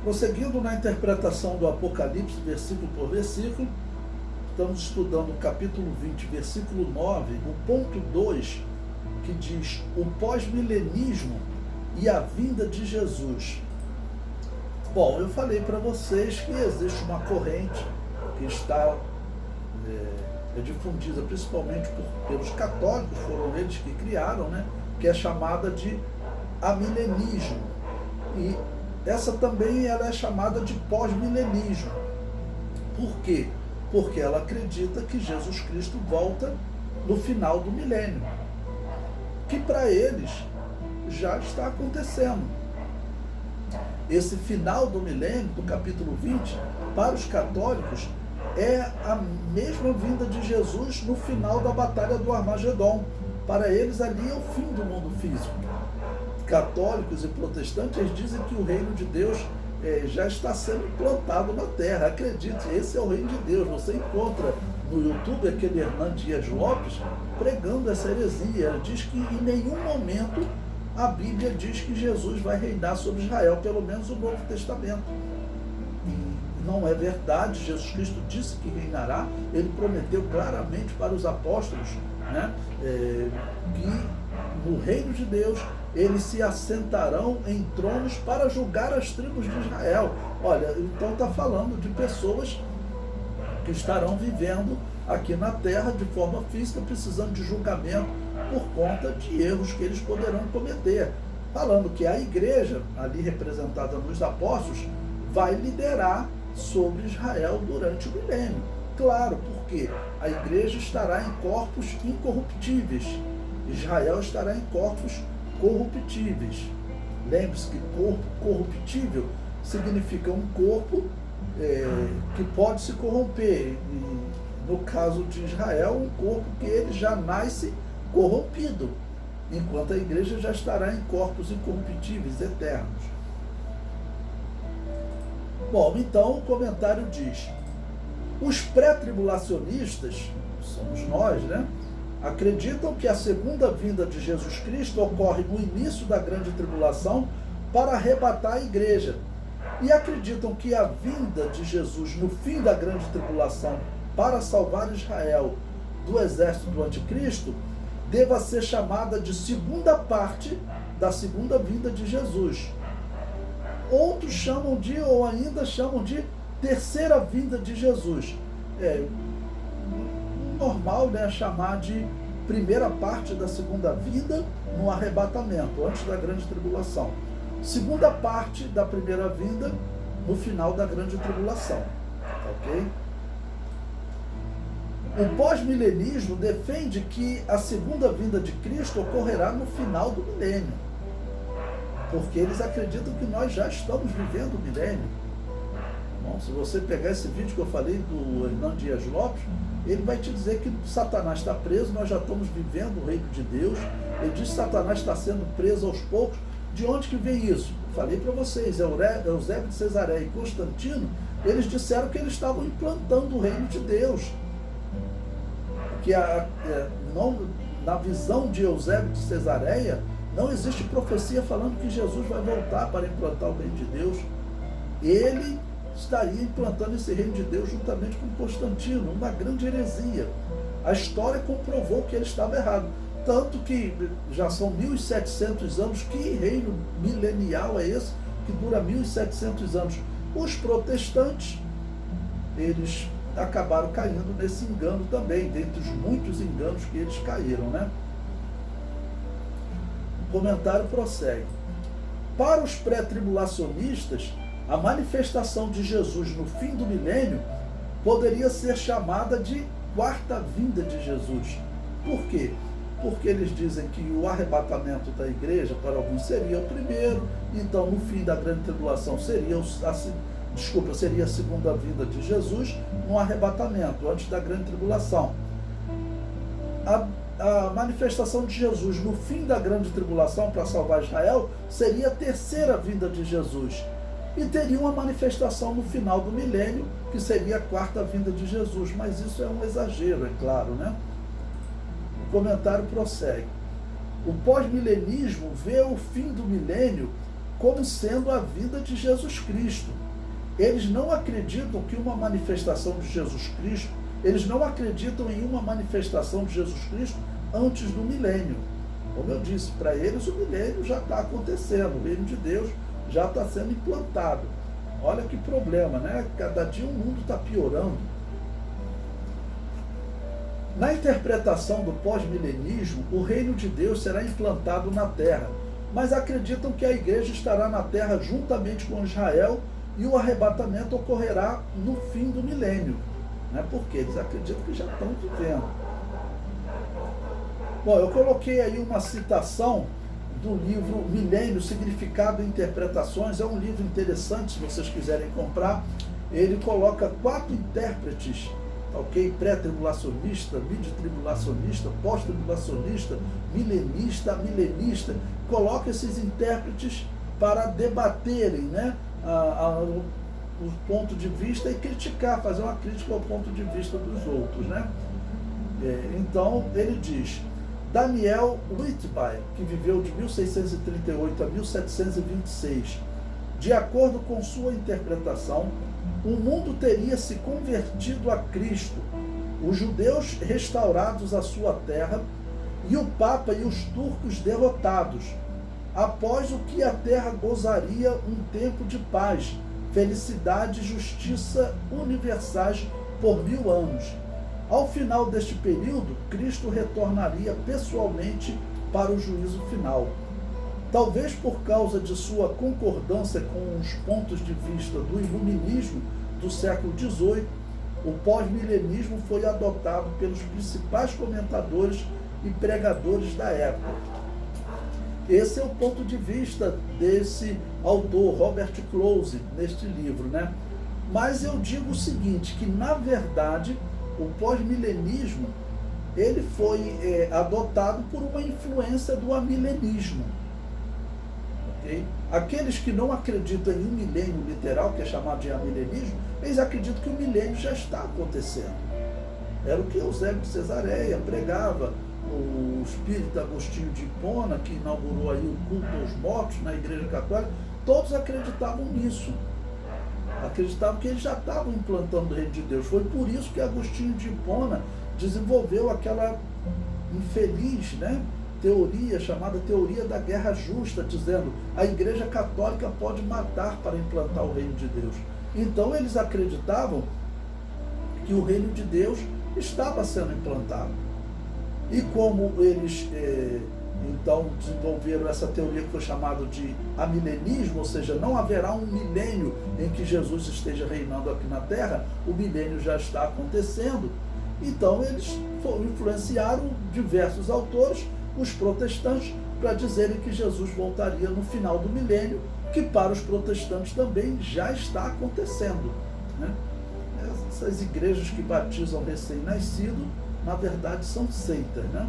Prosseguindo na interpretação do Apocalipse, versículo por versículo, estamos estudando o capítulo 20, versículo 9, o ponto 2, que diz o pós-milenismo e a vinda de Jesus. Bom, eu falei para vocês que existe uma corrente que está difundida principalmente pelos católicos, foram eles que criaram, né, que é chamada de amilenismo. E essa também ela é chamada de pós-milenismo. Por quê? Porque ela acredita que Jesus Cristo volta no final do milênio, que para eles já está acontecendo. Esse final do milênio, do capítulo 20, para os católicos, é a mesma vinda de Jesus no final da batalha do Armagedon. Para eles, ali é o fim do mundo físico. Católicos e protestantes, eles dizem que o reino de Deus já está sendo implantado na terra. Acredite, esse é o reino de Deus. Você encontra no YouTube aquele Hernan Dias Lopes pregando essa heresia. Ele diz que em nenhum momento a Bíblia diz que Jesus vai reinar sobre Israel, pelo menos o Novo Testamento. E não é verdade. Jesus Cristo disse que reinará. Ele prometeu claramente para os apóstolos, né, que no reino de Deus eles se assentarão em tronos para julgar as tribos de Israel. Olha, então está falando de pessoas que estarão vivendo aqui na terra de forma física, precisando de julgamento por conta de erros que eles poderão cometer. Falando que a igreja, ali representada nos apóstolos, vai liderar sobre Israel durante o milênio. Claro, porque a igreja estará em corpos incorruptíveis. Israel estará em corpos corruptíveis. Lembre-se que corpo corruptível significa um corpo que pode se corromper. E, no caso de Israel, um corpo que ele já nasce corrompido, enquanto a igreja já estará em corpos incorruptíveis, eternos. Bom, então o comentário diz: os pré-tribulacionistas, somos nós, né, acreditam que a segunda vinda de Jesus Cristo ocorre no início da grande tribulação para arrebatar a igreja, e acreditam que a vinda de Jesus no fim da grande tribulação para salvar Israel do exército do anticristo deva ser chamada de segunda parte da segunda vinda de Jesus. Outros chamam de, ou ainda chamam de, terceira vinda de Jesus. Normal, né, chamar de primeira parte da segunda vinda no arrebatamento, antes da grande tribulação. Segunda parte da primeira vinda no final da grande tribulação. Ok? O pós-milenismo defende que a segunda vinda de Cristo ocorrerá no final do milênio, porque eles acreditam que nós já estamos vivendo o milênio. Bom, se você pegar esse vídeo que eu falei do Hernan Dias Lopes, ele vai te dizer que Satanás está preso, nós já estamos vivendo o reino de Deus. Ele diz que Satanás está sendo preso aos poucos. De onde que vem isso? Eu falei para vocês, Eusébio de Cesareia e Constantino, eles disseram que eles estavam implantando o reino de Deus. Que na visão de Eusébio de Cesareia, não existe profecia falando que Jesus vai voltar para implantar o reino de Deus. Ele estaria implantando esse reino de Deus juntamente com Constantino, uma grande heresia. A história comprovou que ele estava errado. Tanto que já são 1.700 anos, que reino milenial é esse que dura 1.700 anos? Os protestantes, eles acabaram caindo nesse engano também, dentre os muitos enganos que eles caíram, né? O comentário prossegue. Para os pré-tribulacionistas, a manifestação de Jesus no fim do milênio poderia ser chamada de quarta vinda de Jesus. Por quê? Porque eles dizem que o arrebatamento da igreja, para alguns, seria o primeiro, então no fim da grande tribulação seria a segunda vinda de Jesus no arrebatamento, antes da grande tribulação. A manifestação de Jesus no fim da grande tribulação para salvar Israel seria a terceira vinda de Jesus. E teria uma manifestação no final do milênio, que seria a quarta vinda de Jesus. Mas isso é um exagero, é claro, né? O comentário prossegue. O pós-milenismo vê o fim do milênio como sendo a vinda de Jesus Cristo. Eles não acreditam que uma manifestação de Jesus Cristo, eles não acreditam em uma manifestação de Jesus Cristo antes do milênio. Como eu disse, para eles o milênio já está acontecendo, o reino de Deus já está sendo implantado. Olha que problema, né? Cada dia o mundo está piorando. Na interpretação do pós-milenismo, o reino de Deus será implantado na terra, mas acreditam que a igreja estará na terra juntamente com Israel e o arrebatamento ocorrerá no fim do milênio, né? Porque eles acreditam que já estão vivendo. Bom, eu coloquei aí uma citação do livro Milênio, Significado e Interpretações. É um livro interessante, se vocês quiserem comprar. Ele coloca 4 intérpretes, ok? Pré-tribulacionista, mid-tribulacionista, pós-tribulacionista, milenista, milenista. Coloca esses intérpretes para debaterem, né, o ponto de vista e criticar, fazer uma crítica ao ponto de vista dos outros, né? Então, ele diz: Daniel Whitby, que viveu de 1638 a 1726, de acordo com sua interpretação, o mundo teria se convertido a Cristo, os judeus restaurados à sua terra e o Papa e os turcos derrotados, após o que a terra gozaria um tempo de paz, felicidade e justiça universais por 1000 anos. Ao final deste período, Cristo retornaria pessoalmente para o juízo final. Talvez por causa de sua concordância com os pontos de vista do iluminismo do século XVIII, o pós-milenismo foi adotado pelos principais comentadores e pregadores da época. Esse é o ponto de vista desse autor, Robert Close, neste livro, né? Mas eu digo o seguinte, que na verdade o pós-milenismo ele foi adotado por uma influência do amilenismo. Okay? Aqueles que não acreditam em um milênio literal, que é chamado de amilenismo, eles acreditam que o milênio já está acontecendo. Era o que Eusébio de Cesareia pregava, o espírito Agostinho de Hipona, que inaugurou aí o culto aos mortos na Igreja Católica. Todos acreditavam nisso. Acreditavam que eles já estavam implantando o reino de Deus. Foi por isso que Agostinho de Hipona desenvolveu aquela infeliz, né, teoria chamada teoria da guerra justa, dizendo a Igreja Católica pode matar para implantar o reino de Deus. Então eles acreditavam que o reino de Deus estava sendo implantado. E como eles então desenvolveram essa teoria que foi chamada de amilenismo, ou seja, não haverá um milênio em que Jesus esteja reinando aqui na Terra, o milênio já está acontecendo. Então eles influenciaram diversos autores, os protestantes, para dizerem que Jesus voltaria no final do milênio, que para os protestantes também já está acontecendo, né? Essas igrejas que batizam recém-nascido, na verdade, são seitas, né?